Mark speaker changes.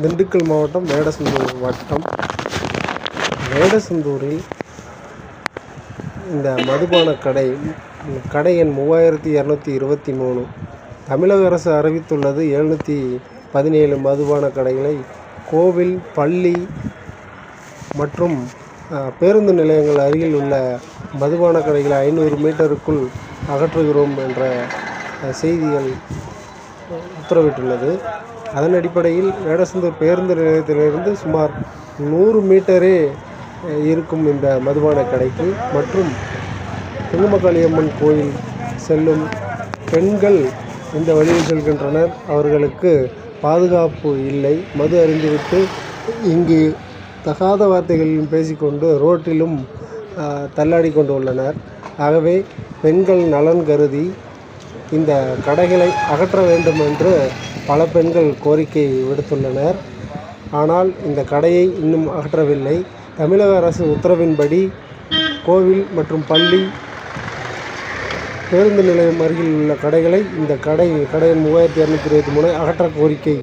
Speaker 1: திண்டுக்கல் மாவட்டம் வேடசந்தூர் வட்டம். வேடசந்தூரில் இந்த மதுபான கடை எண் 3223. தமிழக அரசு அறிவித்துள்ளது 717 மதுபான கடைகளை கோவில், பள்ளி மற்றும் பேருந்து நிலையங்கள் அருகில் உள்ள மதுபான கடைகளை 500 மீட்டருக்குள் அகற்றுகிறோம் என்ற செய்திகள் உத்தரவிட்டுள்ளது. அதன் அடிப்படையில் வேடசந்தூர் பேருந்து நிலையத்திலிருந்து சுமார் 100 மீட்டரே இருக்கும் இந்த மதுபான கடைக்கு மற்றும் துங்குமகாளியம்மன் கோயில் செல்லும் பெண்கள் இந்த வழியில் செல்கின்றனர். அவர்களுக்கு பாதுகாப்பு இல்லை. மது அருந்திவிட்டு இங்கு தகாத வார்த்தைகளிலும் பேசிக்கொண்டு ரோட்டிலும் தள்ளாடி கொண்டு உள்ளனர். ஆகவே பெண்கள் நலன் கருதி இந்த கடைகளை அகற்ற வேண்டும் என்று பல பெண்கள் கோரிக்கை விடுத்துள்ளனர். ஆனால் இந்த கடையை இன்னும் அகற்றவில்லை. தமிழக அரசு உத்தரவின்படி கோவில் மற்றும் பள்ளி, பேருந்து நிலையம் அருகில் உள்ள கடைகளை இந்த கடை எண் 3223 அகற்ற கோரிக்கை